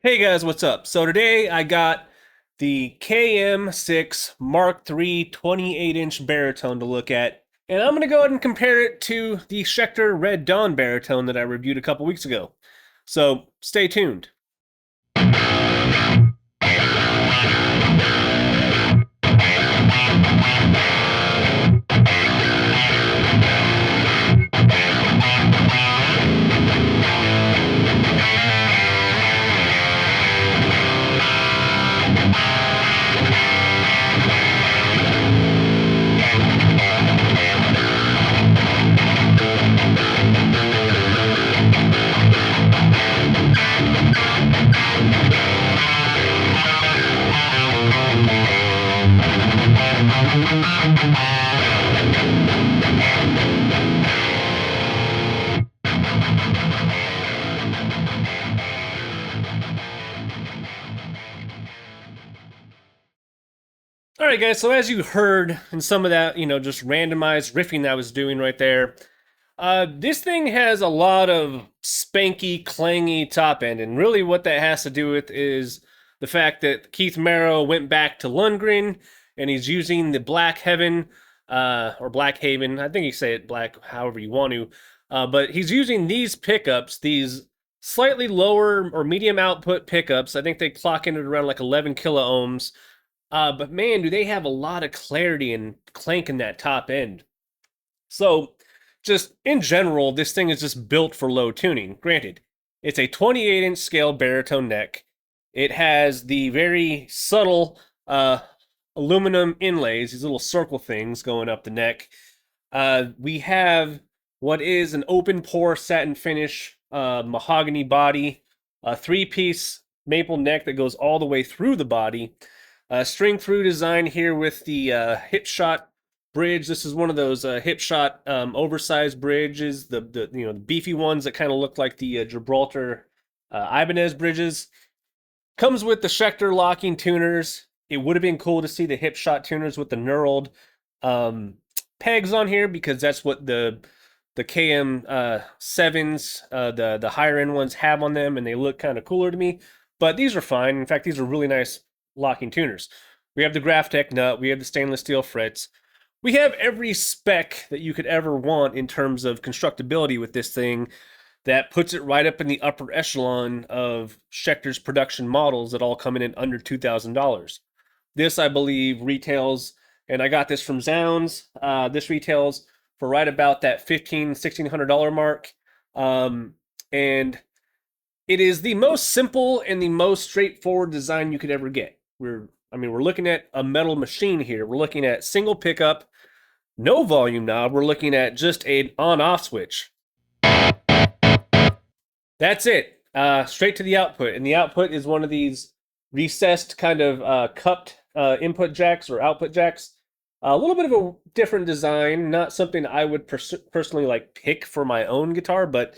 Hey guys, what's up? So today I got the KM6 Mark III 28-inch baritone to look at, and I'm going to go ahead and compare it to the Schecter Red Dawn baritone that I reviewed a couple weeks ago. So stay tuned. All right, guys, so as you heard in some of that, just randomized riffing that I was doing right there, this thing has a lot of spanky, clangy top end, and really what that has to do with is the fact that Keith Merrow went back to Lundgren, and he's using the Black Heaven, or Black Haven, I think you say it black however you want to, but he's using these pickups, these slightly lower or medium output pickups. I think they clock in at around like 11 kilo ohms. But man, do they have a lot of clarity and clank in that top end. So, just in general, this thing is just built for low tuning. Granted, it's a 28-inch scale baritone neck. It has the very subtle aluminum inlays, these little circle things going up the neck. We have what is an open pore satin finish mahogany body, a three-piece maple neck that goes all the way through the body. String through design here with the hip shot bridge. This is one of those hip shot oversized bridges, the beefy ones that kind of look like the Gibraltar Ibanez bridges. Comes with the Schecter locking tuners. It would have been cool to see the hip shot tuners with the knurled pegs on here, because that's what the KM7s, the higher end ones, have on them, and they look kind of cooler to me. But these are fine. In fact, these are really nice locking tuners. We have the Graphtec nut, we have the stainless steel frets. We have every spec that you could ever want in terms of constructability with this thing that puts it right up in the upper echelon of Schecter's production models that all come in at under $2,000. This, I believe, retails, and I got this from zZounds, this retails for right about that $1,500–1,600 mark. And it is the most simple and the most straightforward design you could ever get. We're looking at a metal machine here. We're looking at single pickup, no volume knob. We're looking at just an on-off switch. That's it. Straight to the output. And the output is one of these recessed kind of cupped input jacks or output jacks. A little bit of a different design, not something I would personally like pick for my own guitar, but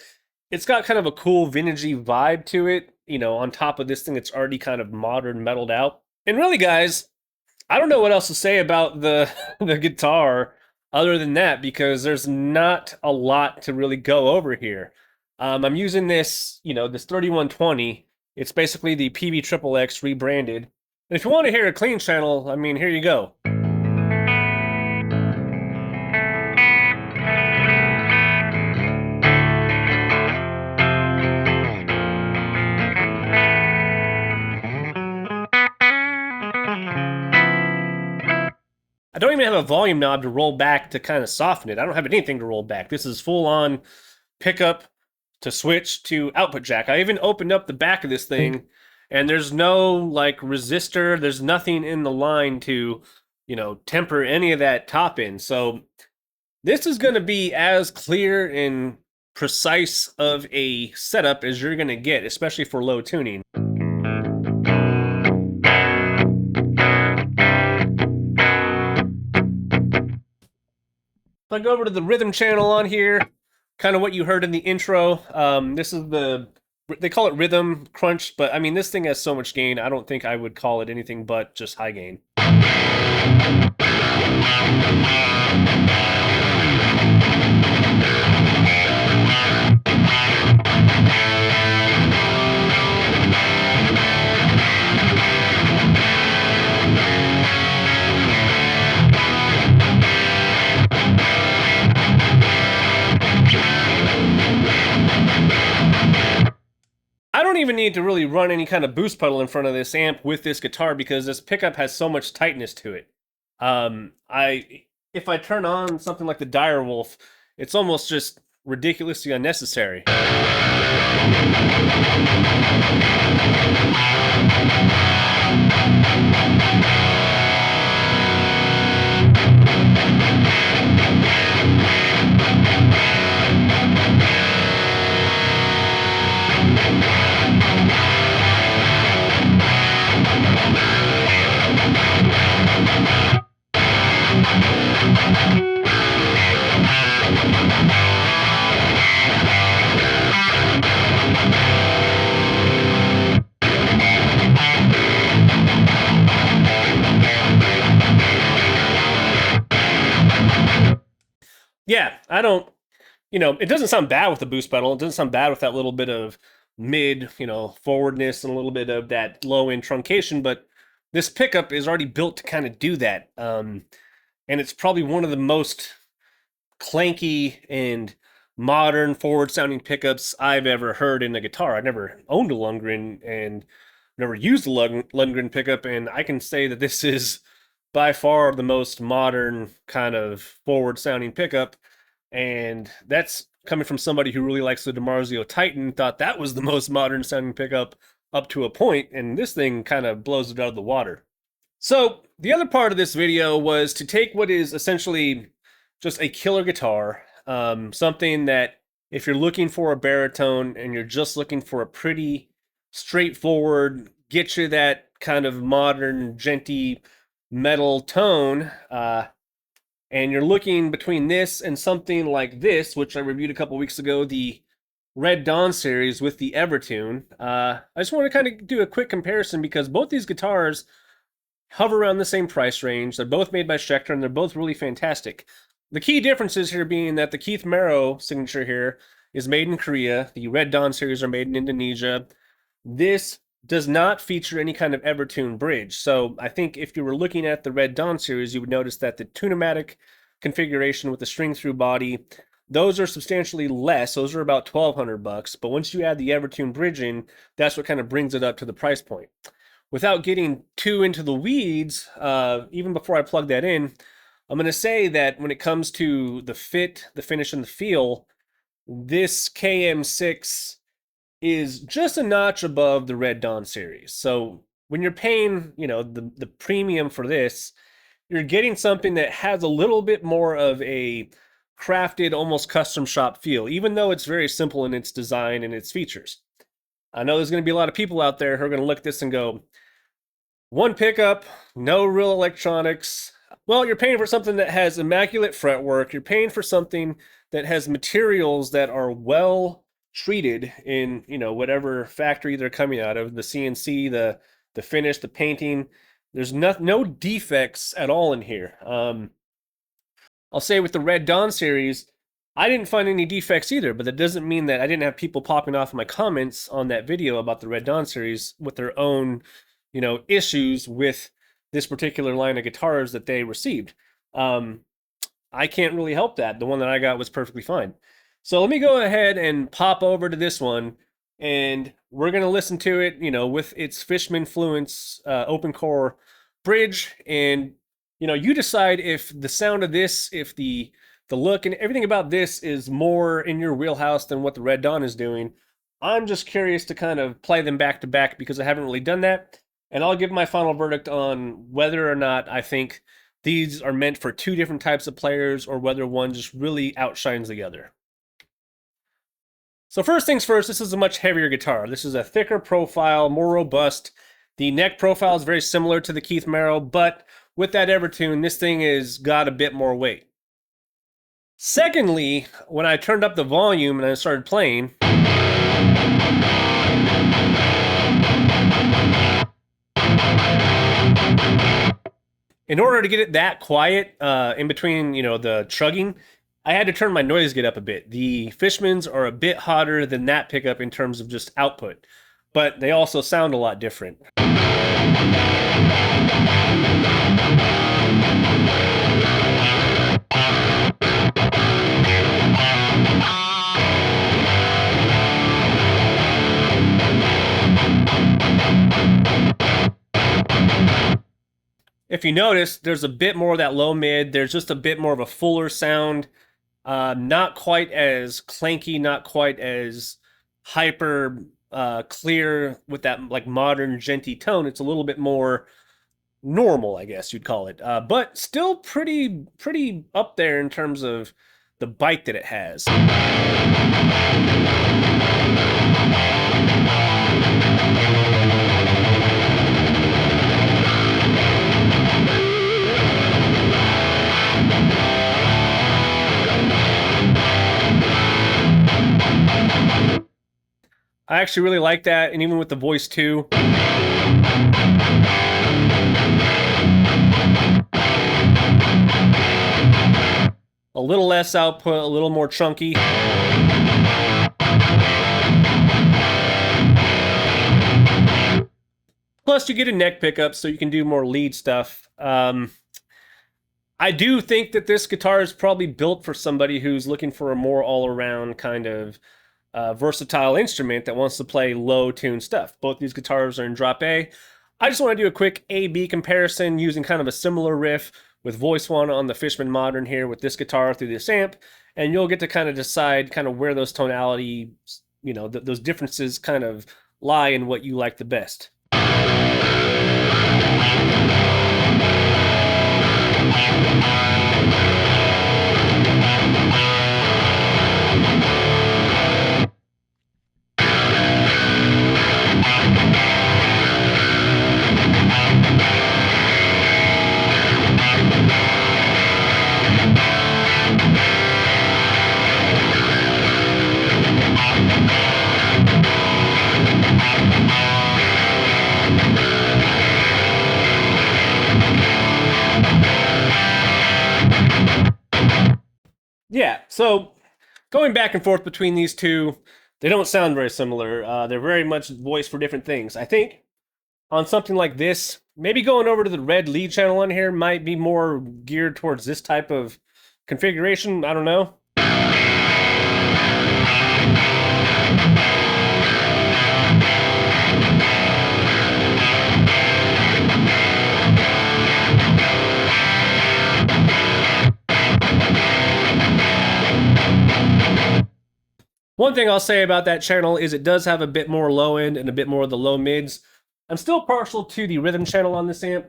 it's got kind of a cool vintagey vibe to it, on top of this thing that's already kind of modern metalled out. And really, guys, I don't know what else to say about the guitar other than that, because there's not a lot to really go over here. I'm using this, this 3120. It's basically the PV rebranded. And if you want to hear a clean channel, here you go. I don't even have a volume knob to roll back to kind of soften it. I don't have anything to roll back. This is full on pickup to switch to output jack. I even opened up the back of this thing, and there's no like resistor. There's nothing in the line to, temper any of that top end. So this is going to be as clear and precise of a setup as you're going to get, especially for low tuning. If I go over to the rhythm channel on here, kind of what you heard in the intro, this is they call it rhythm crunch, but this thing has so much gain, I don't think I would call it anything but just high gain. even need to really run any kind of boost pedal in front of this amp with this guitar because this pickup has so much tightness to it. If I turn on something like the Direwolf, it's almost just ridiculously unnecessary. Yeah, I don't, it doesn't sound bad with the boost pedal. It doesn't sound bad with that little bit of mid, forwardness and a little bit of that low end truncation, but this pickup is already built to kind of do that. And it's probably one of the most clanky and modern forward sounding pickups I've ever heard in a guitar. I never owned a Lundgren and never used a Lundgren pickup, and I can say that this is by far the most modern kind of forward sounding pickup. And that's coming from somebody who really likes the DiMarzio Titan, thought that was the most modern sounding pickup up to a point, and this thing kind of blows it out of the water. So the other part of this video was to take what is essentially just a killer guitar, something that if you're looking for a baritone and you're just looking for a pretty straightforward, get you that kind of modern, djenty metal tone, and you're looking between this and something like this, which I reviewed a couple weeks ago, the Red Dawn series with the Evertune. I just want to kind of do a quick comparison because both these guitars hover around the same price range. They're both made by Schecter, and they're both really fantastic. The key differences here being that the Keith Merrow signature here is made in Korea. The Red Dawn series are made in Indonesia. This does not feature any kind of Evertune bridge. So I think if you were looking at the Red Dawn series, you would notice that the Tune-o-matic configuration with the string-through body, those are substantially less. Those are about $1,200. But once you add the Evertune bridge in, that's what kind of brings it up to the price point. Without getting too into the weeds, even before I plug that in, I'm going to say that when it comes to the fit, the finish, and the feel, this KM6 is just a notch above the Red Dawn series. So when you're paying, the premium for this, you're getting something that has a little bit more of a crafted, almost custom shop feel, even though it's very simple in its design and its features. I know there's going to be a lot of people out there who are going to look at this and go, one pickup, no real electronics. Well, you're paying for something that has immaculate fretwork. You're paying for something that has materials that are well treated in, whatever factory they're coming out of, the CNC, the finish, the painting. There's no defects at all in here. I'll say with the Red Dawn series, I didn't find any defects either, but that doesn't mean that I didn't have people popping off in my comments on that video about the Red Dawn series with their own, issues with this particular line of guitars that they received. I can't really help that. The one that I got was perfectly fine. So let me go ahead and pop over to this one, and we're going to listen to it, with its Fishman Fluence open core bridge. And, you decide if the sound of this, if the look and everything about this is more in your wheelhouse than what the Red Dawn is doing. I'm just curious to kind of play them back to back because I haven't really done that. And I'll give my final verdict on whether or not I think these are meant for two different types of players or whether one just really outshines the other. So first things first, this is a much heavier guitar. This is a thicker profile, more robust. The neck profile is very similar to the Keith Merrow, but with that Evertune, this thing has got a bit more weight. Secondly, when I turned up the volume and I started playing, in order to get it that quiet in between, the chugging, I had to turn my noise gate up a bit. The Fishmans are a bit hotter than that pickup in terms of just output, but they also sound a lot different. if you notice, there's a bit more of that low mid. There's just a bit more of a fuller sound. Not quite as clanky, not quite as hyper clear with that like modern genty tone. It's a little bit more normal, I guess you'd call it. But still pretty up there in terms of the bite that it has. I actually really like that, and even with the voice too. A little less output, a little more chunky. Plus, you get a neck pickup, so you can do more lead stuff. I do think that this guitar is probably built for somebody who's looking for a more all-around kind of versatile instrument that wants to play low-tuned stuff. Both these guitars are in drop A. I just want to do a quick A-B comparison using kind of a similar riff with Voice One on the Fishman Modern here with this guitar through this amp, and you'll get to kind of decide kind of where those tonality, you know, those differences kind of lie in what you like the best. Yeah, so going back and forth between these two, they don't sound very similar. They're very much voiced for different things. I think on something like this, maybe going over to the red lead channel on here might be more geared towards this type of configuration. I don't know. One thing I'll say about that channel is it does have a bit more low end and a bit more of the low mids. I'm still partial to the rhythm channel on this amp,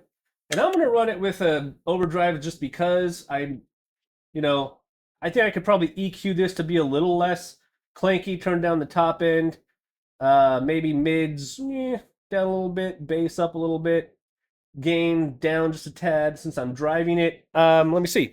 and I'm going to run it with a overdrive just because I think I could probably EQ this to be a little less clanky, turn down the top end, maybe mids down a little bit, bass up a little bit, gain down just a tad since I'm driving it. Let me see.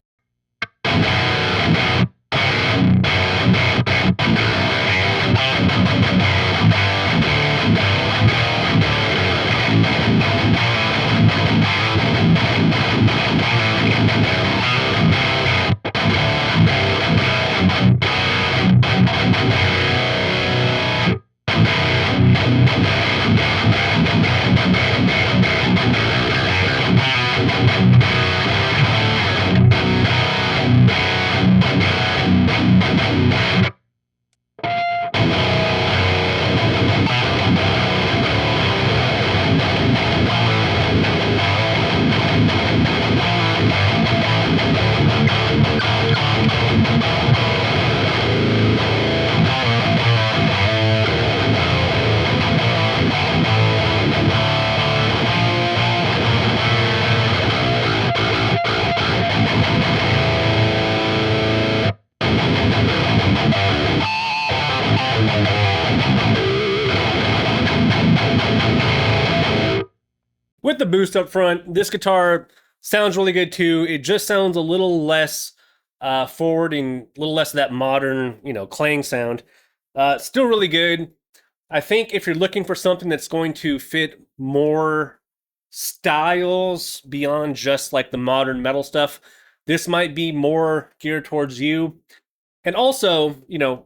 With the boost up front, this guitar sounds really good too. It just sounds a little less forward and a little less of that modern, clang sound. Still really good. I think if you're looking for something that's going to fit more styles beyond just like the modern metal stuff, this might be more geared towards you. And also,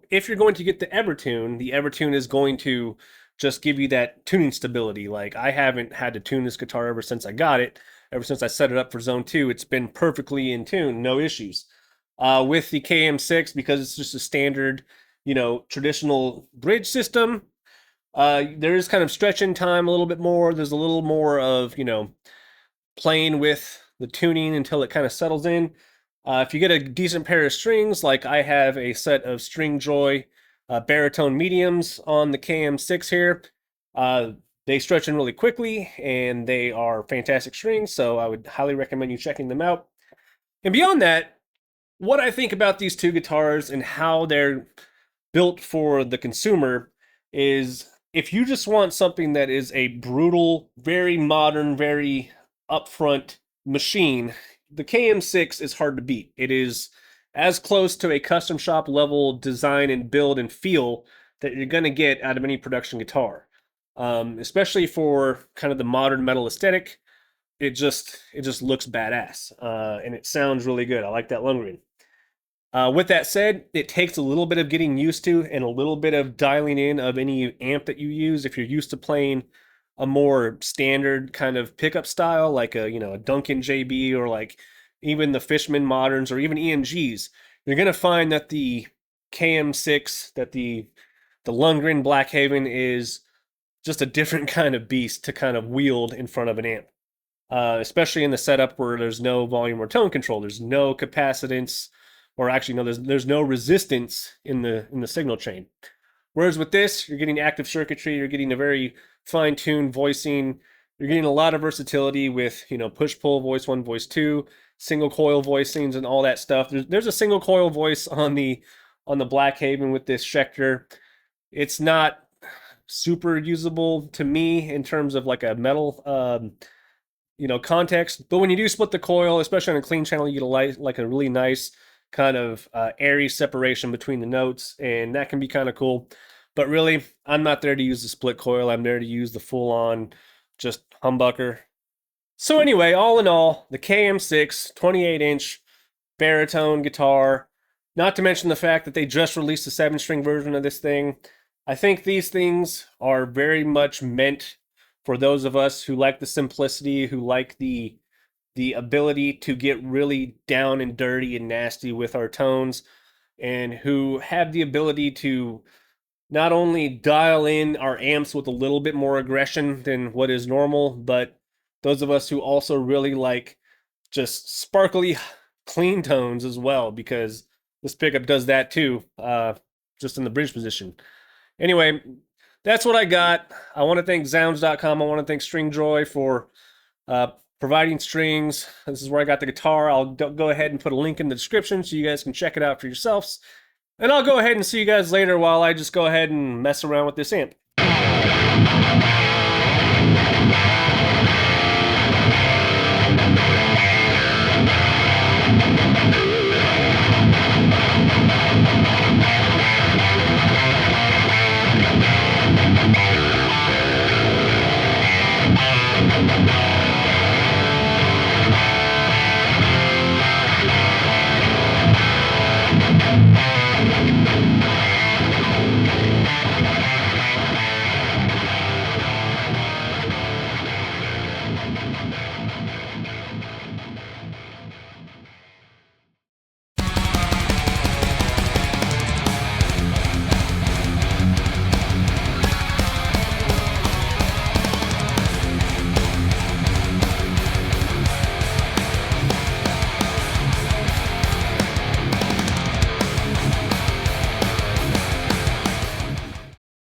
if you're going to get the Evertune is going to just give you that tuning stability. Like, I haven't had to tune this guitar ever since I got it. Ever since I set it up for Zone 2, it's been perfectly in tune, no issues. With the KM6, because it's just a standard, traditional bridge system, there is kind of stretch in time a little bit more. There's a little more of, playing with the tuning until it kind of settles in. If you get a decent pair of strings, like I have a set of Stringjoy baritone mediums on the KM6 here, they stretch in really quickly and they are fantastic strings, so I would highly recommend you checking them out. And beyond that, what I think about these two guitars and how they're built for the consumer is, if you just want something that is a brutal, very modern, very upfront machine, the KM6 is hard to beat. It is as close to a custom shop level design and build and feel that you're going to get out of any production guitar. Especially for kind of the modern metal aesthetic, it just looks badass, and it sounds really good. I like that Lundgren. With that said, it takes a little bit of getting used to and a little bit of dialing in of any amp that you use. If you're used to playing a more standard kind of pickup style, like a Duncan JB, or like even the Fishman Moderns, or even EMGs, you're gonna find that the KM6, that the Lundgren Blackhaven is just a different kind of beast to kind of wield in front of an amp. Especially in the setup where there's no volume or tone control, there's no capacitance, or actually no, there's no resistance in the signal chain. Whereas with this, you're getting active circuitry, you're getting a very fine-tuned voicing, you're getting a lot of versatility with push-pull, voice 1, voice 2, single coil voicings, and all that stuff. There's a single coil voice on the Blackhaven with this Schecter. It's not super usable to me in terms of like a metal context, but when you do split the coil, especially on a clean channel, you get like a really nice kind of airy separation between the notes, and that can be kind of cool. But really, I'm not there to use the split coil. I'm there to use the full-on just humbucker. So anyway, all in all, the KM6 28-inch baritone guitar, not to mention the fact that they just released a 7-string version of this thing. I think these things are very much meant for those of us who like the simplicity, who like the ability to get really down and dirty and nasty with our tones, and who have the ability to not only dial in our amps with a little bit more aggression than what is normal, but those of us who also really like just sparkly, clean tones as well, because this pickup does that too, just in the bridge position. Anyway, that's what I got. I want to thank zZounds.com. I want to thank Stringjoy for providing strings. This is where I got the guitar. I'll go ahead and put a link in the description so you guys can check it out for yourselves. And I'll go ahead and see you guys later while I just go ahead and mess around with this amp.